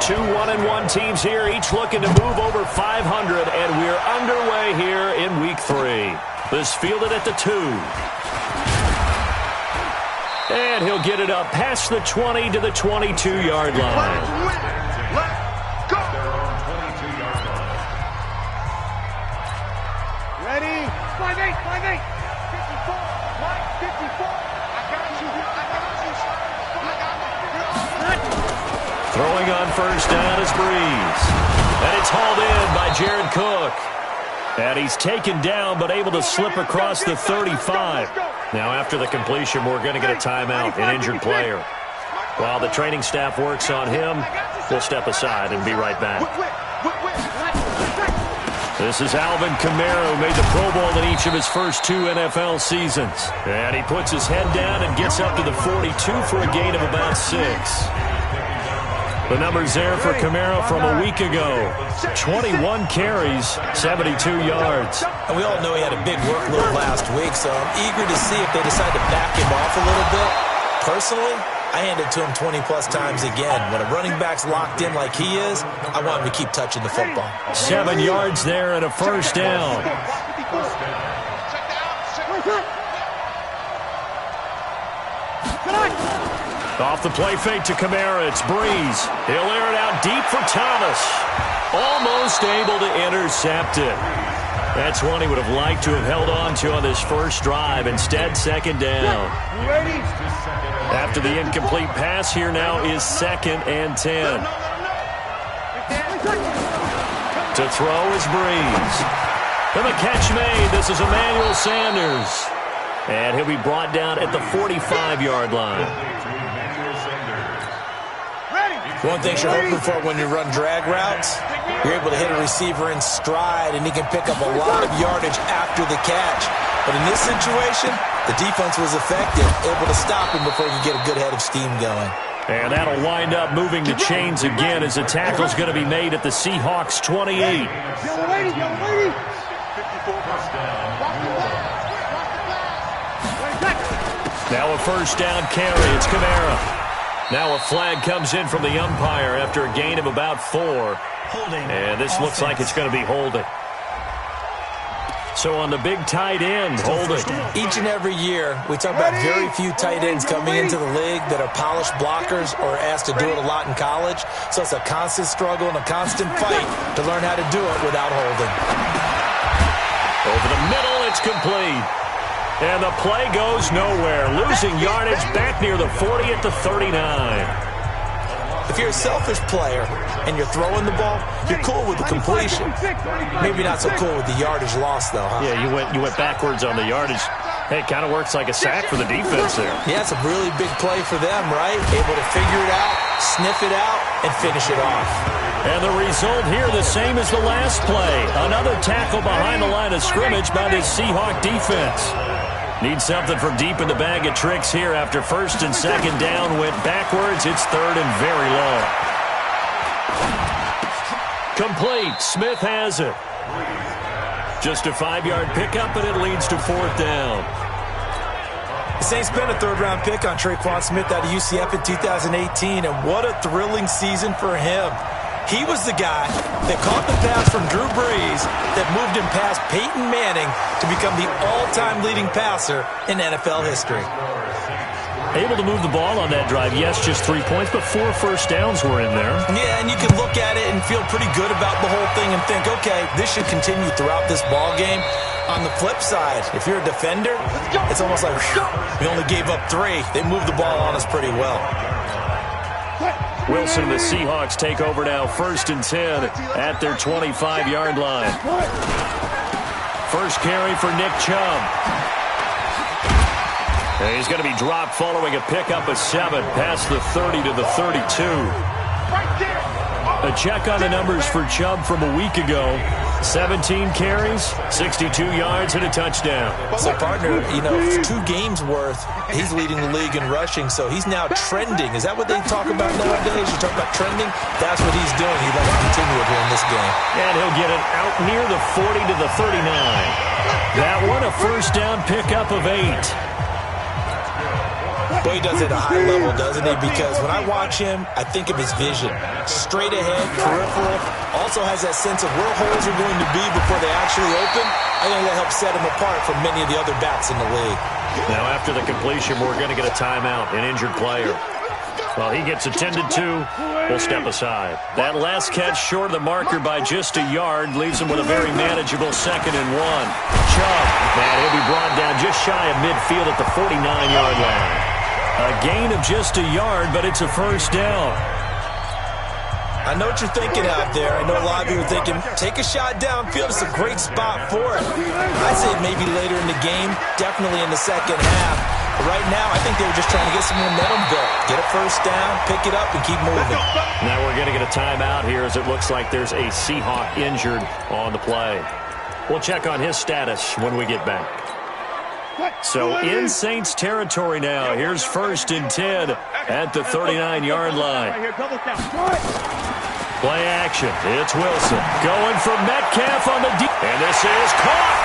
Two 1-1 teams here, each looking to move over 500, and we're underway here in Week 3. This fielded at the 2. And he'll get it up past the 20 to the 22-yard line. Ready? 5-8, 5-8. 54, Mike, 54. I got you. Throwing on first down is Breeze. And it's hauled in by Jared Cook. And he's taken down but able to slip across the 35. Now after the completion, we're going to get a timeout, an injured player. While the training staff works on him, we'll step aside and be right back. This is Alvin Kamara, who made the Pro Bowl in each of his first 2 NFL seasons. And he puts his head down and gets up to the 42 for a gain of about 6. The numbers there for Kamara from a week ago. 21 carries, 72 yards. And we all know he had a big workload last week, so I'm eager to see if they decide to back him off a little bit. Personally, I hand it to him 20-plus times again. When a running back's locked in like he is, I want him to keep touching the football. 7 yards there and a first down. Off the play fake to Kamara, it's Breeze. He'll air it out deep for Thomas. Almost able to intercept it. That's one he would have liked to have held on to on this first drive. Instead, second down. After the incomplete pass, here now is 2nd and 10. To throw is Breeze. And the catch made. This is Emmanuel Sanders. And he'll be brought down at the 45-yard line. One thing you're hoping for when you run drag routes, you're able to hit a receiver in stride, and he can pick up a lot of yardage after the catch. But in this situation, the defense was effective, able to stop him before he could get a good head of steam going. And that'll wind up moving the chains again as the tackle's going to be made at the Seahawks 28. Now a first down carry. It's Kamara. Now a flag comes in from the umpire after a gain of about 4. And this looks like it's going to be holding. So on the big tight end, holding. Each and every year, we talk about very few tight ends coming into the league that are polished blockers or asked to do it a lot in college. So it's a constant struggle and a constant fight to learn how to do it without holding. Over the middle, it's complete. And the play goes nowhere. Losing yardage back near the 40 at the 39. If you're a selfish player and you're throwing the ball, you're cool with the completion. Maybe not so cool with the yardage loss, though, huh? Yeah, you went backwards on the yardage. Hey, it kind of works like a sack for the defense there. Yeah, it's a really big play for them, right? Able to figure it out, sniff it out, and finish it off. And the result here the same as the last play. Another tackle behind the line of scrimmage by this Seahawk defense. Need something from deep in the bag of tricks here after first and second down went backwards. It's 3rd and very long. Complete. Smith has it. Just a 5-yard pickup, and it leads to 4th down. The Saints spent a 3rd-round pick on Traquan Smith out of UCF in 2018, and what a thrilling season for him. He was the guy that caught the pass from Drew Brees that moved him past Peyton Manning to become the all-time leading passer in NFL history. Able to move the ball on that drive. Yes, just 3 points, but 4 first downs were in there. Yeah, and you can look at it and feel pretty good about the whole thing and think, okay, this should continue throughout this ball game. On the flip side, if you're a defender, it's almost like, whew, we only gave up 3. They moved the ball on us pretty well. Wilson, the Seahawks take over now, 1st and 10 at their 25-yard line. First carry for Nick Chubb. And he's going to be dropped following a pickup of 7 past the 30 to the 32. A check on the numbers for Chubb from a week ago. 17 carries, 62 yards, and a touchdown. So, partner, 2 games worth, he's leading the league in rushing, so he's now trending. Is that what they talk about nowadays? You talk about trending? That's what he's doing. He'd like to continue it here in this game. And he'll get it out near the 40 to the 39. That one, a first down pickup of 8. Well, he does it at a high level, doesn't he? Because when I watch him, I think of his vision. Straight ahead, peripheral. Also has that sense of where holes are going to be before they actually open. I think that helps set him apart from many of the other bats in the league. Now, after the completion, we're going to get a timeout, an injured player. Well, he gets attended to. We'll step aside. That last catch short of the marker by just a yard leaves him with a very manageable 2nd and 1. Chubb, and he'll be brought down just shy of midfield at the 49-yard line. A gain of just a yard, but it's a first down. I know what you're thinking out there. I know a lot of you are thinking, take a shot downfield. It's a great spot for it. I'd say maybe later in the game, definitely in the second half. But right now, I think they were just trying to get some momentum built. Get a first down, pick it up, and keep moving. Now we're going to get a timeout here as it looks like there's a Seahawk injured on the play. We'll check on his status when we get back. So in Saints territory now. Here's 1st and 10 at the 39-yard line. Play action. It's Wilson going for Metcalf on the deep. And this is caught.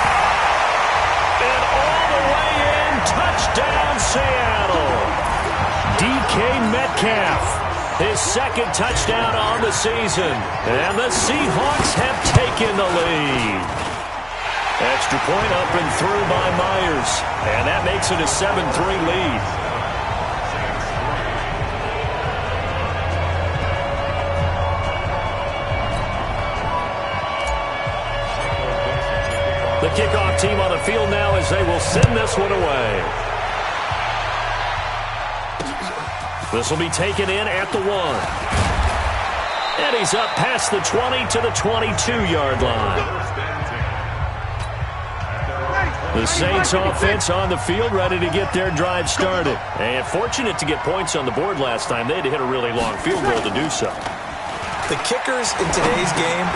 And all the way in. Touchdown, Seattle. DK Metcalf. His 2nd touchdown on the season. And the Seahawks have taken the lead. Extra point up and through by Myers. And that makes it a 7-3 lead. The kickoff team on the field now as they will send this one away. This will be taken in at the 1. And he's up past the 20 to the 22-yard line. The Saints offense on the field ready to get their drive started. And fortunate to get points on the board last time. They had to hit a really long field goal to do so. The kickers in today's game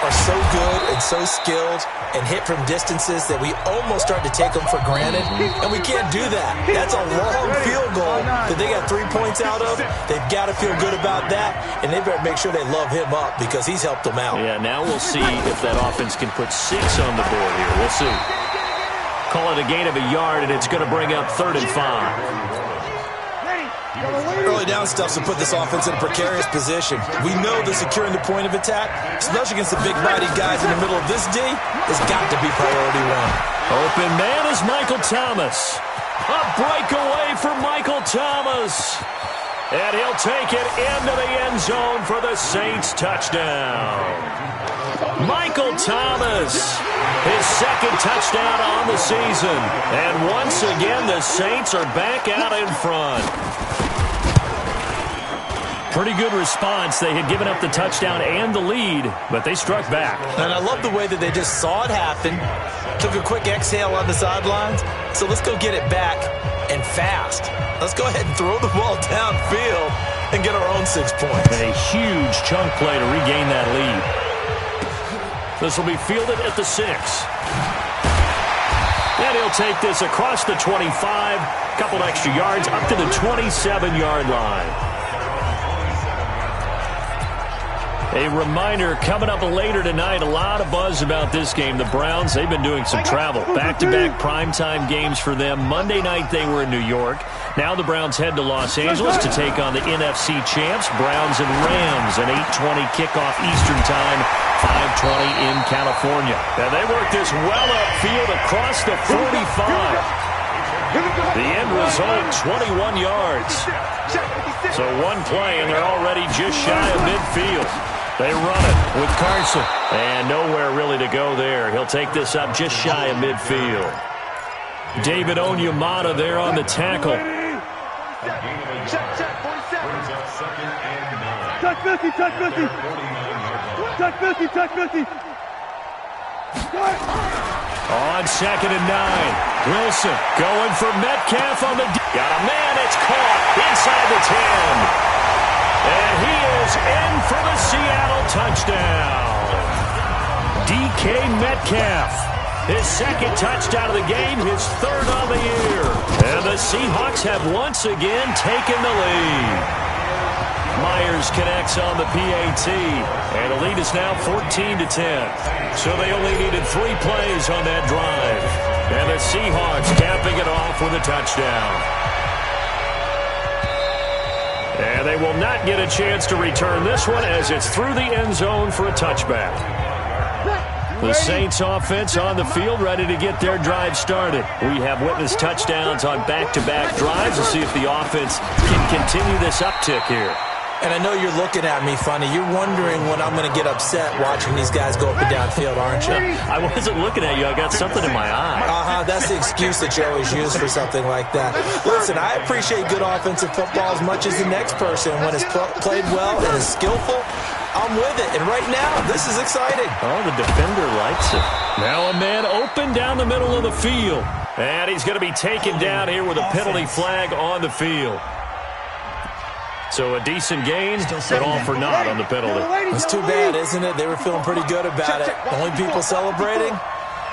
are so good and so skilled and hit from distances that we almost start to take them for granted, and we can't do that. That's a long field goal that they got 3 points out of. They've got to feel good about that, and they better make sure they love him up because he's helped them out. Yeah, now we'll see if that offense can put 6 on the board here. We'll see. Call it a gain of a yard, and it's going to bring up 3rd and 5. Early down stuff to put this offense in a precarious position. We know that securing the point of attack, especially against the big mighty guys in the middle of this D, has got to be priority 1. Open man is Michael Thomas. A breakaway for Michael Thomas. And he'll take it into the end zone for the Saints touchdown. Michael Thomas, his 2nd touchdown on the season. And once again, the Saints are back out in front. Pretty good response. They had given up the touchdown and the lead, but they struck back. And I love the way that they just saw it happen, took a quick exhale on the sidelines. So let's go get it back and fast. Let's go ahead and throw the ball downfield and get our own 6 points. A huge chunk play to regain that lead. This will be fielded at the 6. And he'll take this across the 25, couple extra yards up to the 27-yard line. A reminder, coming up later tonight, a lot of buzz about this game. The Browns, they've been doing some travel. Back-to-back primetime games for them. Monday night they were in New York. Now the Browns head to Los Angeles to take on the NFC champs, Browns and Rams. An 8:20 kickoff Eastern time, 5:20 in California. And they work this well upfield across the 45. The end result, 21 yards. So one play, and they're already just shy of midfield. They run it with Carson. And nowhere really to go there. He'll take this up just shy of midfield. David Onyemata there on the tackle. Touch 50, touch 50. Touch 50, touch 50. On 2nd and 9. Wilson going for Metcalf on the got a man. It's caught inside the 10. And he is in for the Seattle touchdown. DK Metcalf. His 2nd touchdown of the game, his 3rd on the year. And the Seahawks have once again taken the lead. Myers connects on the PAT, and the lead is now 14-10. So they only needed 3 plays on that drive. And the Seahawks capping it off with a touchdown. And they will not get a chance to return this one as it's through the end zone for a touchback. The Saints offense on the field ready to get their drive started. We have witnessed touchdowns on back-to-back drives. We'll see if the offense can continue this uptick here. And I know you're looking at me funny. You're wondering when I'm going to get upset watching these guys go up and down field, aren't you? I wasn't looking at you. I got something in my eye. That's the excuse that you always use for something like that. Listen, I appreciate good offensive football as much as the next person. When it's played well and is skillful, I'm with it. And right now, this is exciting. Oh, the defender likes it. Now a man open down the middle of the field. And he's going to be taken down here with a penalty flag on the field. So a decent gain, but all for naught on the penalty. It's too bad, isn't it? They were feeling pretty good about it. The only people celebrating,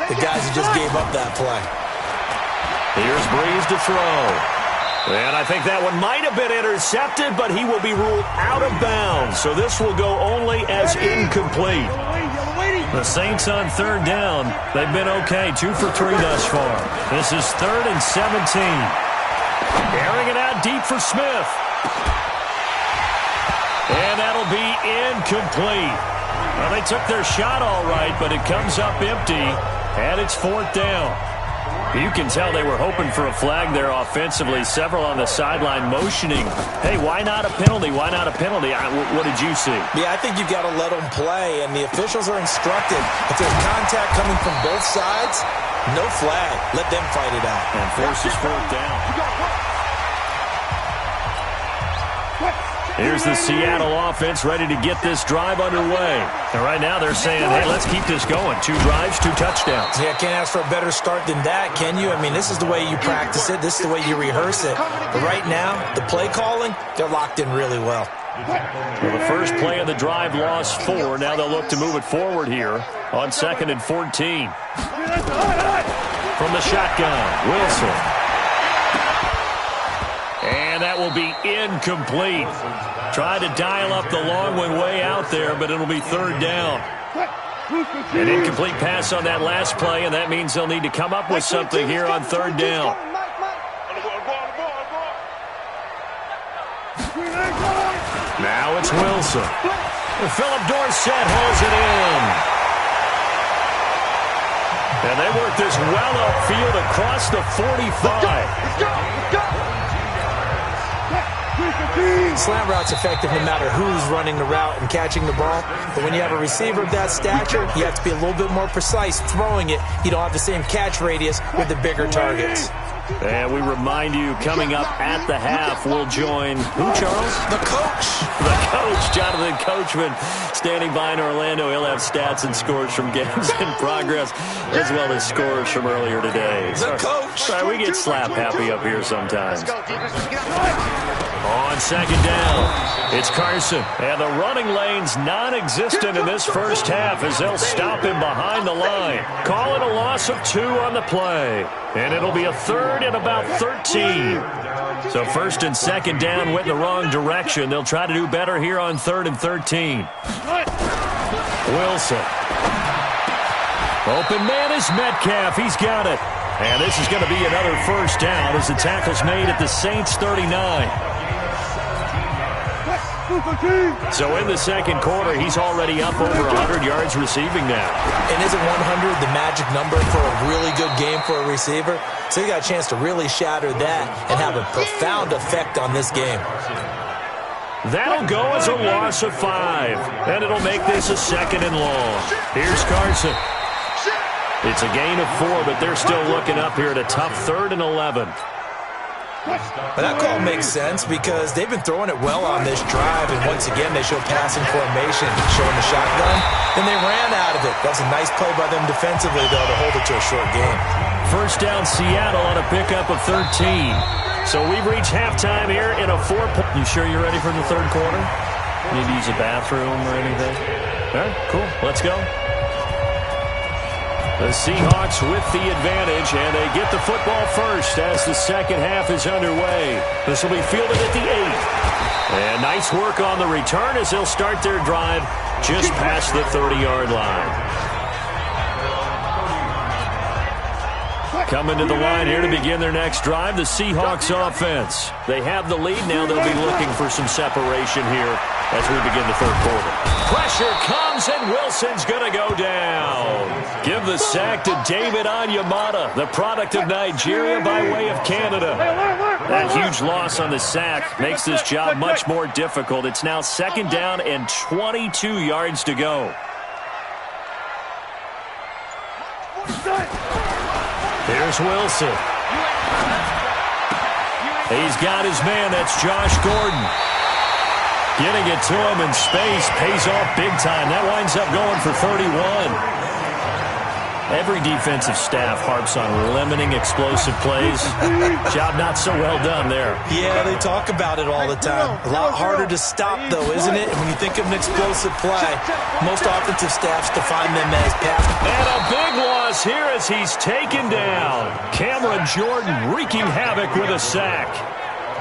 the guys who just gave up that play. Here's Breeze to throw. And I think that one might have been intercepted, but he will be ruled out of bounds. So this will go only as incomplete. The Saints on third down. They've been okay, 2 for 3 thus far. This is 3rd and 17. Airing it out deep for Smith. And that'll be incomplete. Well, they took their shot all right, but it comes up empty, and it's 4th down. You can tell they were hoping for a flag there offensively. Several on the sideline motioning, hey, why not a penalty? Why not a penalty? What did you see? Yeah, I think you've got to let them play, and the officials are instructed. If there's contact coming from both sides, no flag. Let them fight it out. And forces 4th down. Here's the Seattle offense ready to get this drive underway. And right now they're saying, hey, let's keep this going. 2 drives, 2 touchdowns. Yeah, can't ask for a better start than that, can you? I mean, this is the way you practice it. This is the way you rehearse it. But right now, the play calling, they're locked in really well. Well, the first play of the drive lost 4. Now they'll look to move it forward here on 2nd and 14. From the shotgun, Wilson. And that will be incomplete. Tried to dial up the long one way out there, but it'll be 3rd down. An incomplete pass on that last play, and that means they'll need to come up with something here on 3rd down. Now it's Wilson. Philip Dorsett holds it in. And they work this well upfield across the 45. Let's go. Slant route's effective no matter who's running the route and catching the ball. But when you have a receiver of that stature, you have to be a little bit more precise throwing it. You don't have the same catch radius with the bigger targets. And we remind you, coming up at the half, we'll join who, Charles? The coach. The coach, Jonathan Coachman, standing by in Orlando. He'll have stats and scores from games in progress, as well as scores from earlier today. The coach. Sorry, we get slap happy up here sometimes. On 2nd down, it's Carson. And the running lane's non-existent in this first half as they'll stop him behind the line. Call it a loss of 2 on the play. And it'll be a 3rd and about 13. So 1st and 2nd down went in the wrong direction. They'll try to do better here on 3rd and 13. Wilson. Open man is Metcalf. He's got it. And this is going to be another 1st down as the tackle's made at the Saints 39. So in the 2nd quarter, he's already up over 100 yards receiving now. And isn't 100 the magic number for a really good game for a receiver? So you got a chance to really shatter that and have a profound effect on this game. That'll go as a loss of 5. And it'll make this a 2nd and long. Here's Carson. It's a gain of 4, but they're still looking up here at a tough 3rd and 11. But that call makes sense because they've been throwing it well on this drive, and once again they show passing formation, showing the shotgun, and they ran out of it. That was a nice play by them defensively, though, to hold it to a short game. 1st down Seattle on a pickup of 13. So we've reached halftime here in a 4-point. You sure you're ready for the 3rd quarter? Need to use a bathroom or anything? All right, cool. Let's go. The Seahawks with the advantage, and they get the football first as the 2nd half is underway. This will be fielded at the 8. And nice work on the return as they'll start their drive just past the 30-yard line. Coming to the line here to begin their next drive, the Seahawks offense. They have the lead now. They'll be looking for some separation here as we begin the third quarter. Pressure comes, and Wilson's going to go down. Give the sack to David Onyemata, the product of Nigeria by way of Canada. That huge loss on the sack makes this job much more difficult. It's now second down and 22 yards to go. Here's Wilson. He's got his man. That's Josh Gordon. Getting it to him in space pays off big time. That winds up going for 31. Every defensive staff harps on limiting explosive plays. Job not so well done there. Yeah, they talk about it all the time. A lot harder to stop, though, isn't it? And when you think of an explosive play, most offensive staffs define them as pass. And a big loss here as he's taken down. Cameron Jordan wreaking havoc with a sack.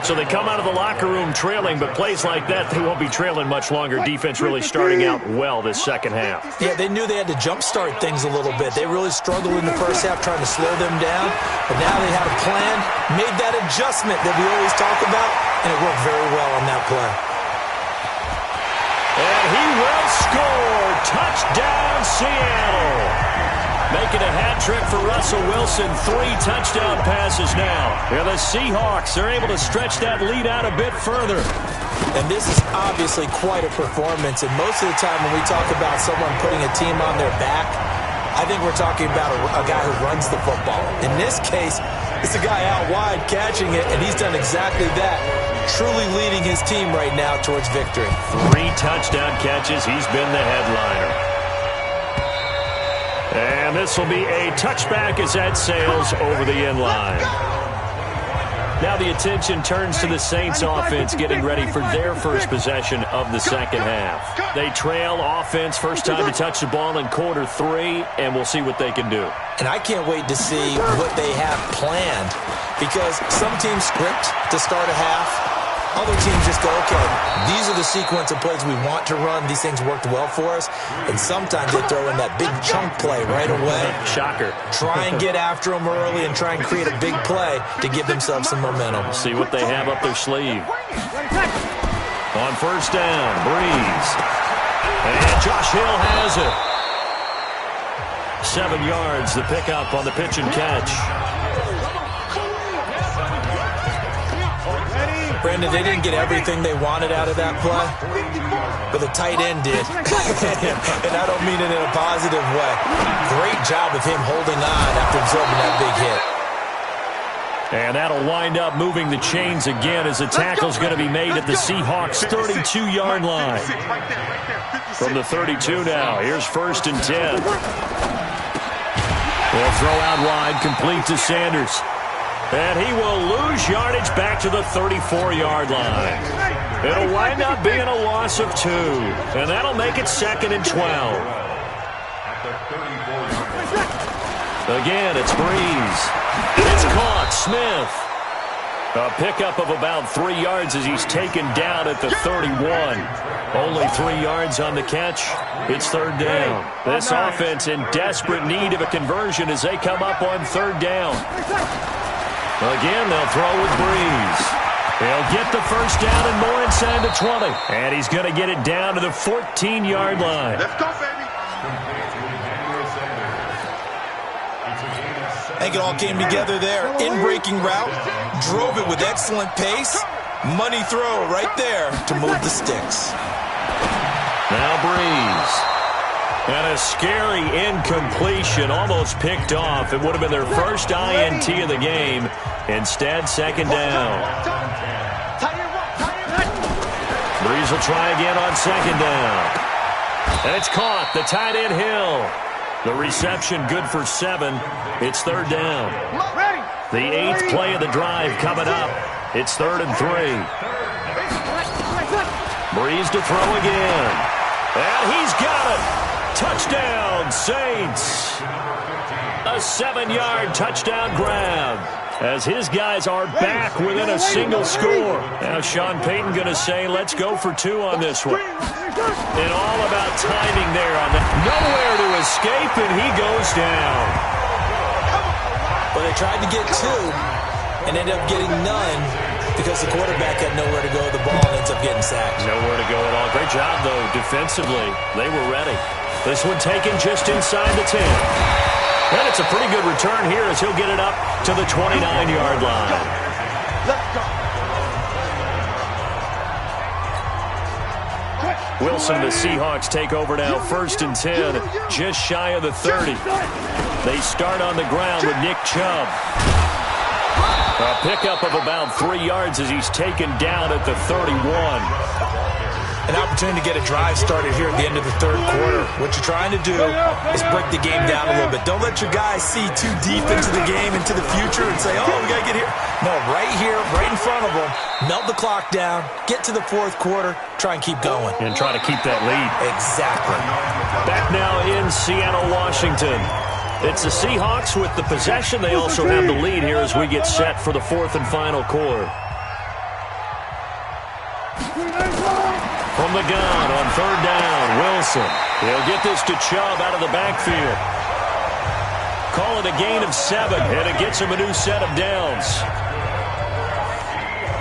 So they come out of the locker room trailing, but plays like that, they won't be trailing much longer. Defense really starting out well this second half. Yeah, they knew they had to jumpstart things a little bit. They really struggled in the first half trying to slow them down, but now they had a plan, made that adjustment that we always talk about, and it worked very well on that play. And he will score. Touchdown, Seattle. Making a hat trick for Russell Wilson. 3 touchdown passes now. And the Seahawks are able to stretch that lead out a bit further. And this is obviously quite a performance. And most of the time when we talk about someone putting a team on their back, I think we're talking about a guy who runs the football. In this case, it's a guy out wide catching it, and he's done exactly that. Truly leading his team right now towards victory. 3 touchdown catches. He's been the headliner. And this will be a touchback as that sails over the end line. Now the attention turns to the Saints offense getting ready for their first possession of the second half. They trail offense first time to touch the ball in quarter 3, and we'll see what they can do. And I can't wait to see what they have planned, because some teams script to start a half. Other teams just go, okay, these are the sequence of plays we want to run. These things worked well for us. And sometimes they throw in that big chunk play right away. Shocker. Try and get after them early and try and create a big play to give themselves some momentum. See what they have up their sleeve. On first down, Breeze. And Josh Hill has it. 7 yards, the pickup on the pitch and catch. Brandon, they didn't get everything they wanted out of that play, but the tight end did. And I don't mean it in a positive way. Great job of him holding on after absorbing that big hit. And that'll wind up moving the chains again as the tackle's going to be made at the Seahawks' 32-yard line. From the 32 now, here's first and 10. They'll throw out wide, complete to Sanders. And he will lose yardage back to the 34-yard line. It'll wind up being a loss of 2. And that'll make it second and 12. Again, it's Breeze. It's caught. Smith. A pickup of about 3 yards as he's taken down at the 31. Only 3 yards on the catch. It's third down. This offense in desperate need of a conversion as they come up on third down. Again, they'll throw with Breeze. He'll get the first down and more inside the 20. And he's going to get it down to the 14-yard line. Let's go, baby. I think it all came together there. In-breaking route, drove it with excellent pace. Money throw right there to move the sticks. Now Breeze. And a scary incompletion, almost picked off. It would have been their first INT of the game. Instead, second down. Breeze will try again on second down. And it's caught. The tight end Hill. The reception good for 7. It's third down. The 8th play of the drive coming up. It's third and 3. Breeze to throw again. And he's got it. Touchdown, Saints. A 7-yard touchdown grab as his guys are back within a single score. Now Sean Payton going to say, let's go for 2 on this one. And all about timing there on that. Nowhere to escape, and he goes down. Well, they tried to get 2 and ended up getting none because the quarterback had nowhere to go with the ball and ends up getting sacked. Nowhere to go at all. Great job, though, defensively. They were ready. This one taken just inside the 10. And it's a pretty good return here as he'll get it up to the 29-yard line. Let's go. Wilson, the Seahawks take over now, 1st and 10, just shy of the 30. They start on the ground with Nick Chubb. A pickup of about 3 yards as he's taken down at the 31. An opportunity to get a drive started here at the end of the 3rd quarter. What you're trying to do is break the game down a little bit. Don't let your guys see too deep into the game, into the future, and say, oh, we got to get here. No, right here, right in front of them, melt the clock down, get to the 4th quarter, try and keep going. And try to keep that lead. Exactly. Back now in Seattle, Washington. It's the Seahawks with the possession. They also have the lead here as we get set for the 4th and final quarter. From the gun on 3rd down, Wilson. He'll get this to Chubb out of the backfield. Call it a gain of 7, and it gets him a new set of downs.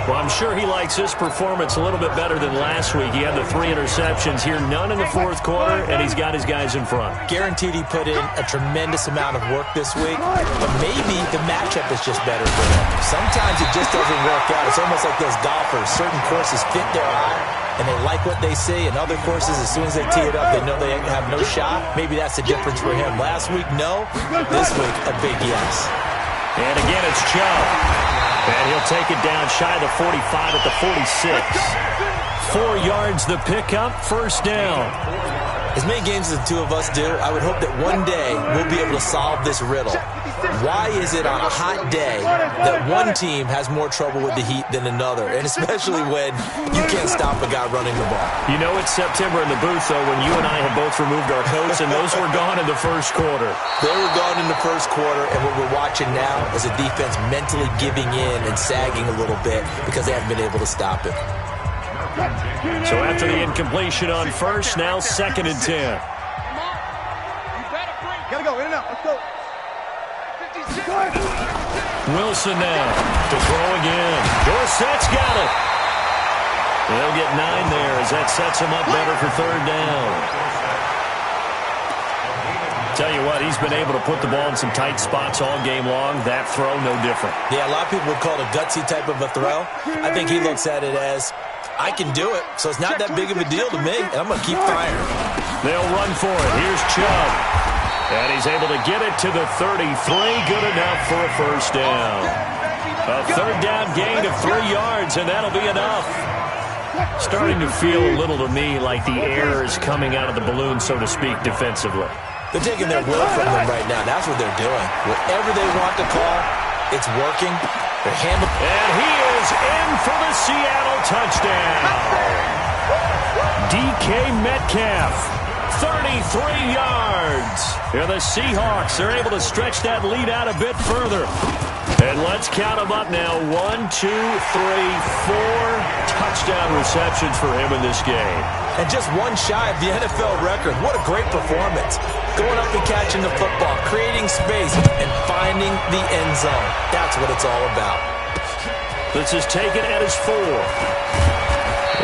Well, I'm sure he likes this performance a little bit better than last week. He had the 3 interceptions here, none in the 4th quarter, and he's got his guys in front. Guaranteed he put in a tremendous amount of work this week, but maybe the matchup is just better for him. Sometimes it just doesn't work out. It's almost like those golfers. Certain courses fit their eye, and they like what they see, and other courses, as soon as they tee it up, they know they have no shot. Maybe that's the difference for him. Last week, no. This week, a big yes. And again, it's Chubb. And he'll take it down shy of the 45 at the 46. 4 yards the pickup, 1st down. As many games as the two of us do, I would hope that one day we'll be able to solve this riddle. Why is it on a hot day that one team has more trouble with the heat than another? And especially when you can't stop a guy running the ball. You know it's September in the booth, though, when you and I have both removed our coats, and those were gone in the 1st quarter. They were gone in the 1st quarter, and what we're watching now is a defense mentally giving in and sagging a little bit because they haven't been able to stop it. So after the incompletion on 1st, now 2nd and 10. Gotta go, in and out, let's go. Wilson now to throw again. Dorsett's got it. They'll get 9 there as that sets him up better for 3rd down. Tell you what, he's been able to put the ball in some tight spots all game long. That throw, no different. Yeah, a lot of people would call it a gutsy type of a throw. I think he looks at it as, I can do it, so it's not that big of a deal to me, and I'm going to keep firing. They'll run for it. Here's Chubb. And he's able to get it to the 33. Good enough for a 1st down. A 3rd down gain of 3 yards, and that'll be enough. Starting to feel a little to me like the air is coming out of the balloon, so to speak, defensively. They're taking their will from them right now. That's what they're doing. Whatever they want to call, it's working. They're handling. And he is in for the Seattle touchdown. DK Metcalf. 33 yards. And the Seahawks are able to stretch that lead out a bit further. And let's count them up now. 1, 2, 3, 4 touchdown receptions for him in this game. And just one shy of the NFL record. What a great performance. Going up and catching the football, creating space, and finding the end zone. That's what it's all about. This is taken at his 4.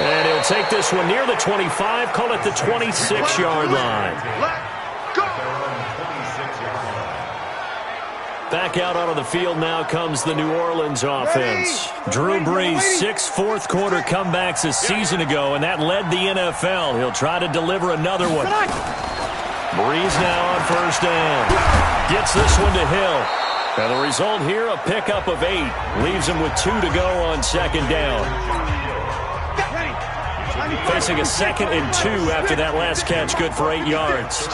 And he'll take this one near the 25, call it the 26-yard line. Back out onto the field now comes the New Orleans offense. Drew Brees, 6 fourth-quarter comebacks a season ago, and that led the NFL. He'll try to deliver another one. Brees now on 1st down. Gets this one to Hill. And the result here, a pickup of 8. Leaves him with 2 to go on 2nd down. Facing a 2nd and 2 after that last catch, good for 8 yards.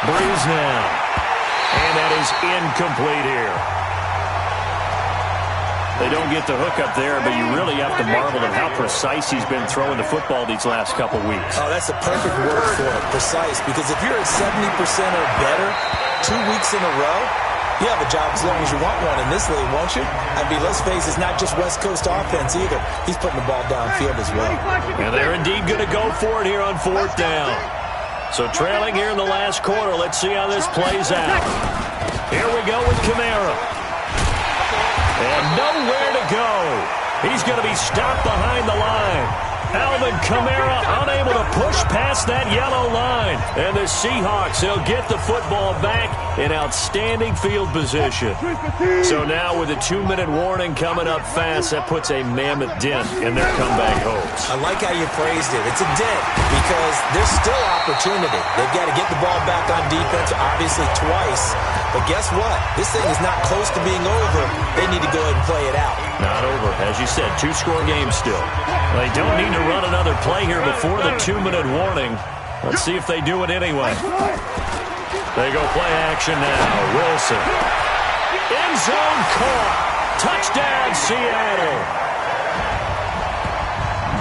Brees now. And that is incomplete here. They don't get the hook up there, but you really have to marvel at how precise he's been throwing the football these last couple weeks. Oh, that's the perfect word for it, precise. Because if you're at 70% or better 2 weeks in a row, you have a job as long as you want one in this league, won't you? I mean, let's face it, it's not just West Coast offense either. He's putting the ball downfield as well. And they're indeed going to go for it here on 4th down. So trailing here in the last quarter. Let's see how this plays out. Here we go with Kamara. And nowhere to go. He's going to be stopped behind the line. Alvin Kamara unable to push past that yellow line. And the Seahawks, they'll get the football back in outstanding field position. So now with a 2-minute warning coming up fast, that puts a mammoth dent in their comeback hopes. I like how you phrased it. It's a dent because there's still opportunity. They've got to get the ball back on defense, obviously twice. But guess what? This thing is not close to being over. They need to go ahead and play it out. Not over. As you said, 2-score game still. They don't need to run another play here before the 2-minute warning. Let's see if they do it anyway. They go play action now. Wilson. End zone caught. Touchdown, Seattle.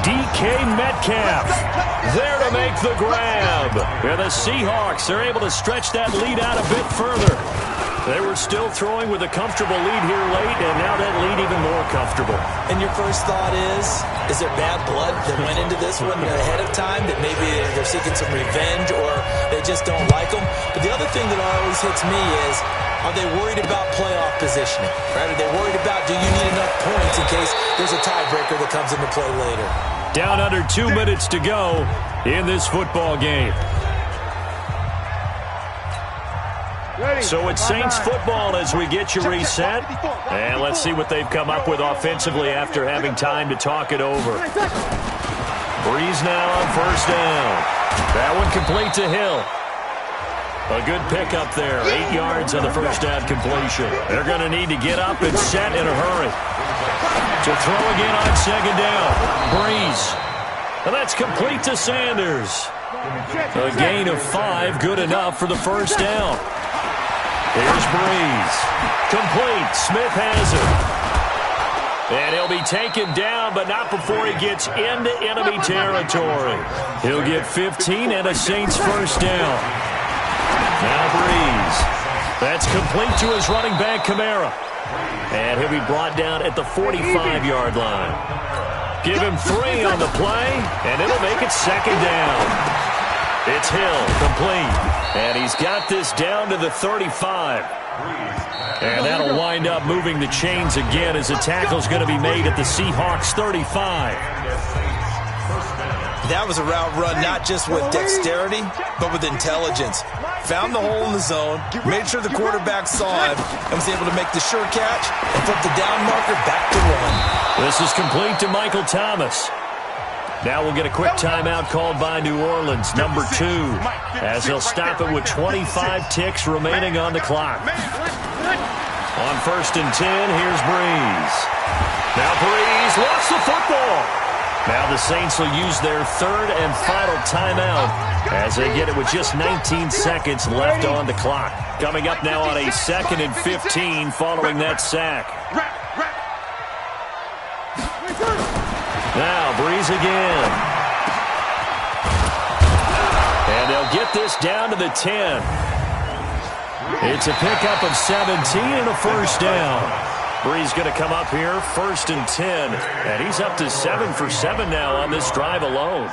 DK Metcalf there to make the grab. And the Seahawks are able to stretch that lead out a bit further. They were still throwing with a comfortable lead here late, and now that lead even more comfortable. And your first thought is there bad blood that went into this one ahead of time, that maybe they're seeking some revenge or they just don't like them? But the other thing that always hits me is, are they worried about playoff positioning? Right? Are they worried about, do you need enough points in case there's a tiebreaker that comes into play later? Down under 2 minutes to go in this football game. So it's Saints football as we get you reset. And let's see what they've come up with offensively after having time to talk it over. Breeze now on first down. That one complete to Hill. A good pickup there. 8 yards on the first down completion. They're going to need to get up and set in a hurry. To throw again on second down. Breeze. And that's complete to Sanders. A gain of 5, good enough for the first down. Here's Breeze. Complete. Smith has it. And he'll be taken down, but not before he gets into enemy territory. He'll get 15 and a Saints first down. Now Breeze. That's complete to his running back, Kamara. And he'll be brought down at the 45-yard line. Give him 3 on the play, and it'll make it second down. It's Hill, complete. And he's got this down to the 35. And that'll wind up moving the chains again as the tackle's going to be made at the Seahawks 35. That was a route run not just with dexterity, but with intelligence. Found the hole in the zone, made sure the quarterback saw him, and was able to make the sure catch and put the down marker back to run. This is complete to Michael Thomas. Now we'll get a quick timeout called by New Orleans, number 2, as they'll stop it with 25 ticks remaining on the clock. On first and 10, here's Breeze. Now Breeze lost the football. Now the Saints will use their third and final timeout as they get it with just 19 seconds left on the clock. Coming up now on a 2nd and 15 following that sack. Now Breeze again. And they'll get this down to the 10. It's a pickup of 17 and a first down. Breeze going to come up here, 1st and 10. And he's up to 7 for 7 now on this drive alone.